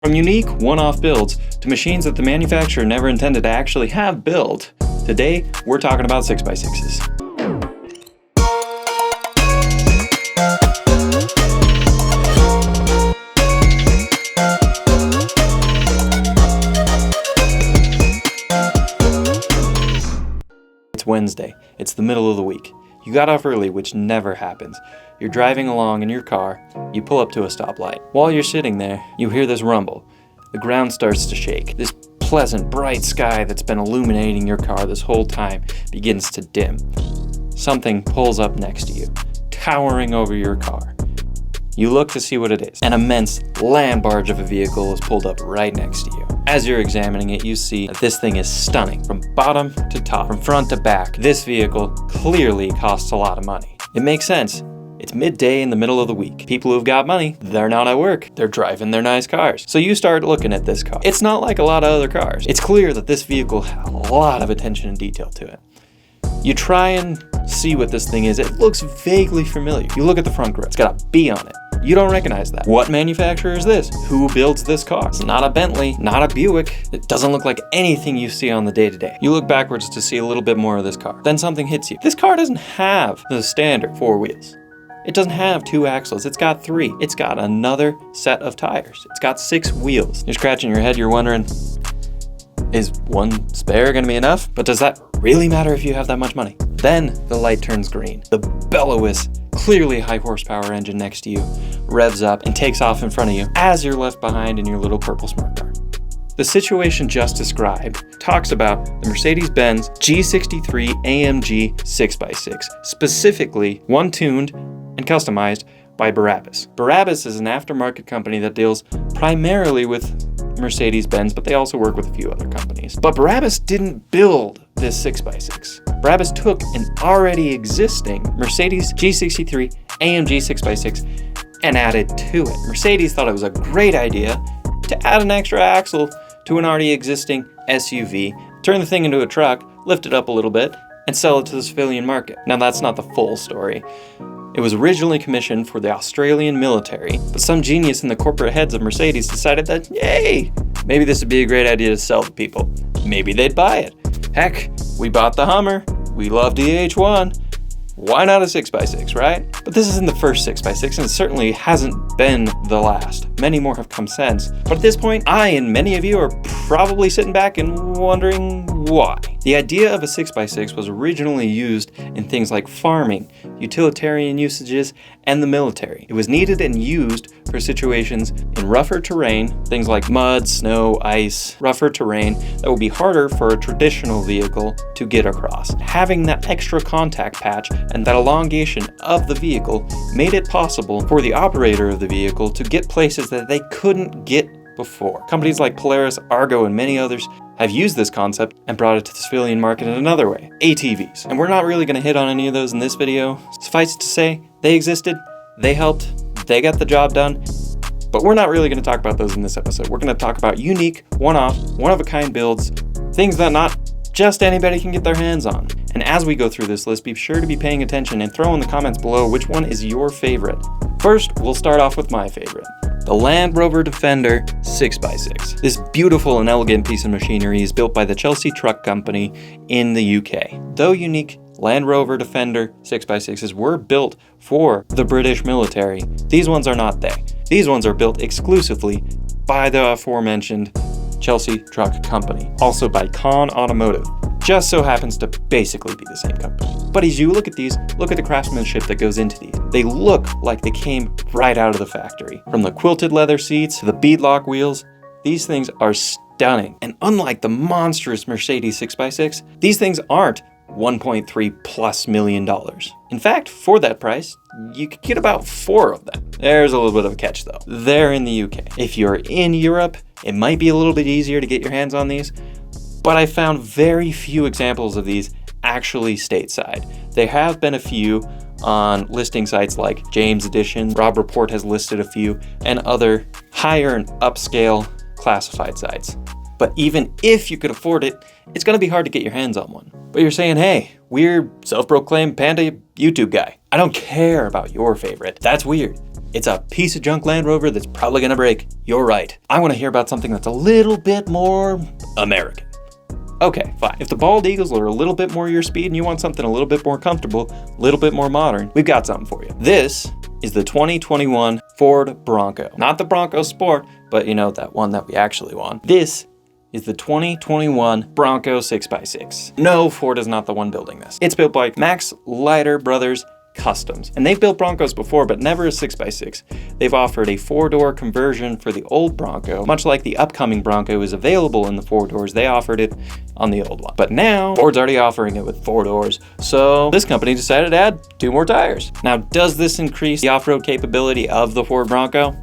From unique, one-off builds to machines that the manufacturer never intended to actually have built, today we're talking about 6x6s. It's Wednesday. It's the middle of the week. You got off early, which never happens. You're driving along in your car, you pull up to a stoplight. While you're sitting there, you hear this rumble. The ground starts to shake. This pleasant, bright sky that's been illuminating your car this whole time begins to dim. Something pulls up next to you, towering over your car. You look to see what it is. An immense land barge of a vehicle is pulled up right next to you. As you're examining it, you see that this thing is stunning. From bottom to top, from front to back, this vehicle clearly costs a lot of money. It makes sense. It's midday in the middle of the week. People who've got money, they're not at work. They're driving their nice cars. So you start looking at this car. It's not like a lot of other cars. It's clear that this vehicle has a lot of attention and detail to it. You try and see what this thing is. It looks vaguely familiar. You look at the front grille. It's got a B on it. You don't recognize that. What manufacturer is this? Who builds this car? It's not a Bentley, not a Buick. It doesn't look like anything you see on the day-to-day. You look backwards to see a little bit more of this car. Then something hits you. This car doesn't have the standard 4 wheels. It doesn't have 2 axles. It's got 3. It's got another set of tires. It's got 6 wheels. You're scratching your head. You're wondering, is 1 spare gonna be enough? But does that really matter if you have that much money? Then the light turns green. The bellowous, clearly high horsepower engine next to you revs up and takes off in front of you as you're left behind in your little purple smart car. The situation just described talks about the Mercedes-Benz G63 AMG 6x6, specifically one tuned and customized by Barabbas. Barabbas is an aftermarket company that deals primarily with Mercedes-Benz, but they also work with a few other companies. But Barabbas didn't build this 6x6. Barabbas took an already existing Mercedes G63 AMG 6x6 and added to it. Mercedes thought it was a great idea to add an extra axle to an already existing SUV, turn the thing into a truck, lift it up a little bit, and sell it to the civilian market. Now that's not the full story. It was originally commissioned for the Australian military, but some genius in the corporate heads of Mercedes decided that, yay, maybe this would be a great idea to sell to people. Maybe they'd buy it. Heck, we bought the Hummer. We love the H1. Why not a 6x6, right? But this isn't the first 6x6, and it certainly hasn't been the last. Many more have come since. But at this point, I and many of you are probably sitting back and wondering why. The idea of a 6x6 was originally used in things like farming, utilitarian usages, and the military. It was needed and used for situations in rougher terrain, things like mud, snow, ice, rougher terrain that would be harder for a traditional vehicle to get across. Having that extra contact patch and that elongation of the vehicle made it possible for the operator of the vehicle to get places that they couldn't get before. Companies like Polaris, Argo, and many others have used this concept and brought it to the civilian market in another way, ATVs. And we're not really going to hit on any of those in this video. Suffice it to say, they existed, they helped, they got the job done, but we're not really going to talk about those in this episode. We're going to talk about unique, one-off, one-of-a-kind builds, things that not just anybody can get their hands on. And as we go through this list, be sure to be paying attention and throw in the comments below which one is your favorite. First, we'll start off with my favorite, the Land Rover Defender 6x6. This beautiful and elegant piece of machinery is built by the Chelsea Truck Company in the UK. Though unique, Land Rover Defender 6x6s were built for the British military. These ones are not they. These ones are built exclusively by the aforementioned Chelsea Truck Company, also by Kahn Automotive. Just so happens to basically be the same company. But as you look at these, look at the craftsmanship that goes into these. They look like they came right out of the factory. From the quilted leather seats to the beadlock wheels, these things are stunning. And unlike the monstrous Mercedes 6x6, these things aren't $1.3+ million. In fact, for that price, you could get about 4 of them. There's a little bit of a catch though. They're in the UK. If you're in Europe, it might be a little bit easier to get your hands on these, but I found very few examples of these actually stateside. There have been a few on listing sites like James Edition, Robb Report has listed a few, and other higher and upscale classified sites. But even if you could afford it, it's gonna be hard to get your hands on one. But you're saying, hey, we're self-proclaimed Panda YouTube guy. I don't care about your favorite. That's weird. It's a piece of junk Land Rover that's probably gonna break. You're right. I wanna hear about something that's a little bit more American. Okay, fine. If the Bald Eagles are a little bit more your speed and you want something a little bit more comfortable, a little bit more modern, we've got something for you. This is the 2021 Ford Bronco. Not the Bronco Sport, but you know, that one that we actually won. This is the 2021 Bronco 6x6. No, Ford is not the one building this. It's built by Max Leiter Brothers Customs. And they've built Broncos before, but never a 6x6. They've offered a 4-door conversion for the old Bronco. Much like the upcoming Bronco is available in the 4 doors, they offered it on the old one. But now, Ford's already offering it with 4 doors, so this company decided to add 2 more tires. Now, does this increase the off-road capability of the Ford Bronco?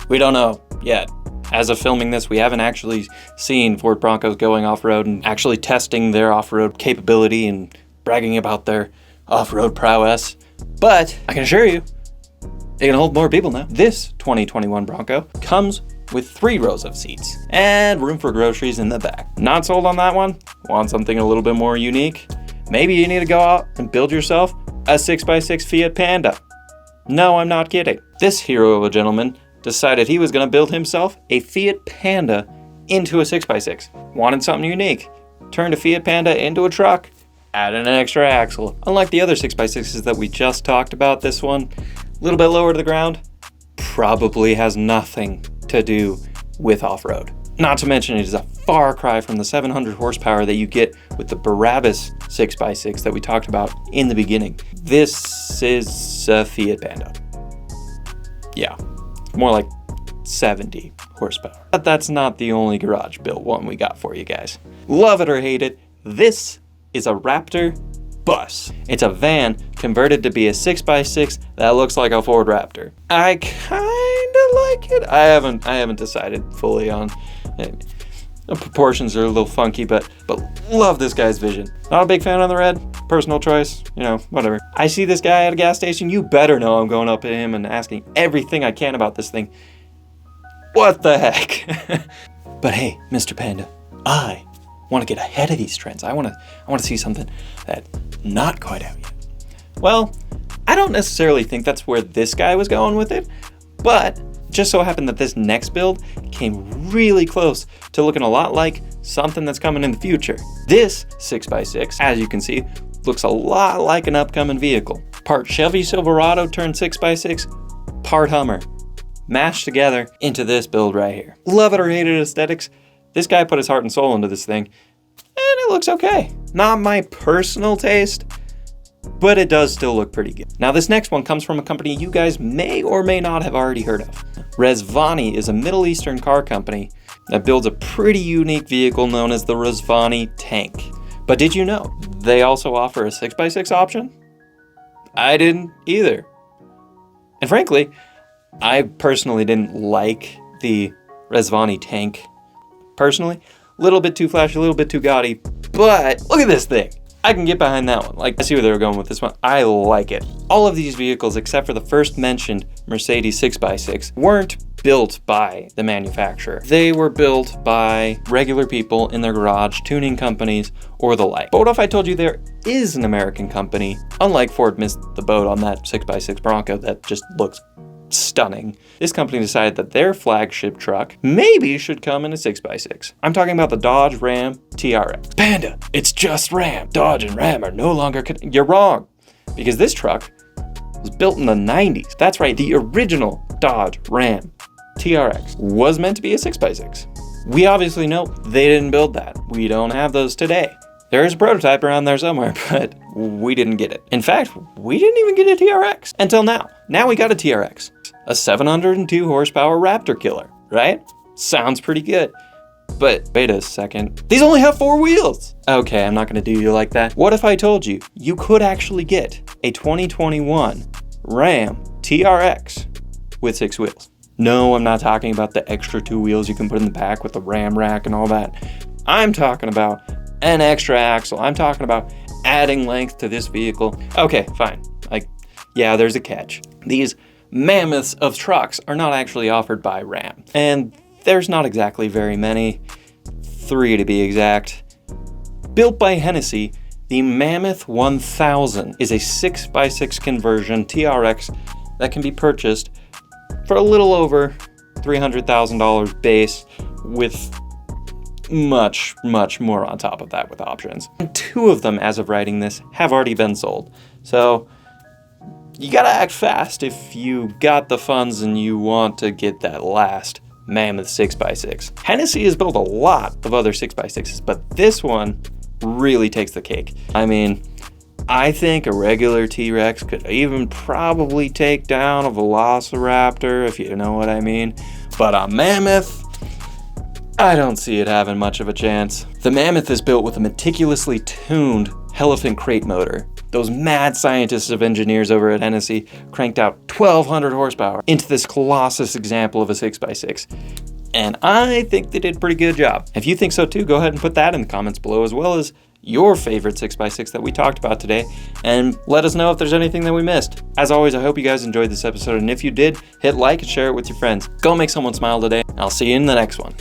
We don't know yet. As of filming this, we haven't actually seen Ford Broncos going off-road and actually testing their off-road capability and bragging about their off-road prowess, but I can assure you, it can hold more people now. This 2021 Bronco comes with 3 rows of seats and room for groceries in the back. Not sold on that one? Want something a little bit more unique? Maybe you need to go out and build yourself a 6x6 Fiat Panda. No, I'm not kidding. This hero of a gentleman decided he was going to build himself a Fiat Panda into a 6x6. Wanted something unique. Turned a Fiat Panda into a truck. Added an extra axle. Unlike the other 6x6s that we just talked about, this one, a little bit lower to the ground, probably has nothing to do with off-road. Not to mention, it is a far cry from the 700 horsepower that you get with the Barabbas 6x6 that we talked about in the beginning. This is a Fiat Panda. Yeah, more like 70 horsepower. But that's not the only garage built one we got for you guys. Love it or hate it, this is a Raptor bus. It's a van converted to be a 6x6 that looks like a Ford Raptor. I kinda like it. I haven't decided fully on it. The proportions are a little funky, but love this guy's vision. Not a big fan of the red, personal choice, you know, whatever. I see this guy at a gas station, you better know I'm going up to him and asking everything I can about this thing. What the heck? But hey, Mr. Panda, I want to get ahead of these trends. I want to see something that's not quite out yet. Well, I don't necessarily think that's where this guy was going with it, but just so happened that this next build came really close to looking a lot like something that's coming in the future. This 6x6, as you can see, looks a lot like an upcoming vehicle. Part Chevy Silverado turned 6x6, part Hummer, mashed together into this build right here. Love it or hate it aesthetics, this guy put his heart and soul into this thing, and it looks okay. Not my personal taste, but it does still look pretty good. Now this next one comes from a company you guys may or may not have already heard of. Rezvani is a Middle Eastern car company that builds a pretty unique vehicle known as the Rezvani Tank. But did you know they also offer a 6x6 option? I didn't either. And frankly, I personally didn't like the Rezvani Tank. Personally, a little bit too flashy, a little bit too gaudy, but look at this thing. I can get behind that one. Like, I see where they were going with this one. I like it. All of these vehicles, except for the first mentioned Mercedes 6x6, weren't built by the manufacturer. They were built by regular people in their garage, tuning companies, or the like. But what if I told you there is an American company, unlike Ford missed the boat on that 6x6 Bronco that just looks stunning. This company decided that their flagship truck maybe should come in a 6x6. I'm talking about the Dodge Ram TRX. Panda, it's just Ram. Dodge and Ram are no longer You're wrong, because this truck was built in the 90s. That's right, the original Dodge Ram TRX was meant to be a 6x6. We obviously know they didn't build that. We don't have those today. There is a prototype around there somewhere, but we didn't get it. In fact, we didn't even get a TRX until now. Now we got a TRX, a 702 horsepower Raptor killer, right? Sounds pretty good. But wait a second, these only have 4 wheels. Okay, I'm not gonna do you like that. What if I told you you could actually get a 2021 Ram TRX with 6 wheels? No, I'm not talking about the extra 2 wheels you can put in the back with the Ram rack and all that. I'm talking about an extra axle. I'm talking about adding length to this vehicle. Okay, fine. Like, yeah, there's a catch. These mammoths of trucks are not actually offered by Ram. And there's not exactly very many, 3 to be exact. Built by Hennessy, the Mammoth 1000 is a 6x6 conversion TRX that can be purchased for a little over $300,000 base with much, much more on top of that with options. And 2 of them, as of writing this, have already been sold. So you gotta act fast if you got the funds and you want to get that last Mammoth 6x6. Hennessy has built a lot of other 6x6s, but this one really takes the cake. I mean, I think a regular T-Rex could even probably take down a Velociraptor, if you know what I mean. But a Mammoth, I don't see it having much of a chance. The Mammoth is built with a meticulously tuned Elephant crate motor. Those mad scientists of engineers over at Hennessy cranked out 1,200 horsepower into this colossus example of a 6x6. And I think they did a pretty good job. If you think so too, go ahead and put that in the comments below, as well as your favorite 6x6 that we talked about today, and let us know if there's anything that we missed. As always, I hope you guys enjoyed this episode, and if you did, hit like and share it with your friends. Go make someone smile today. I'll see you in the next one.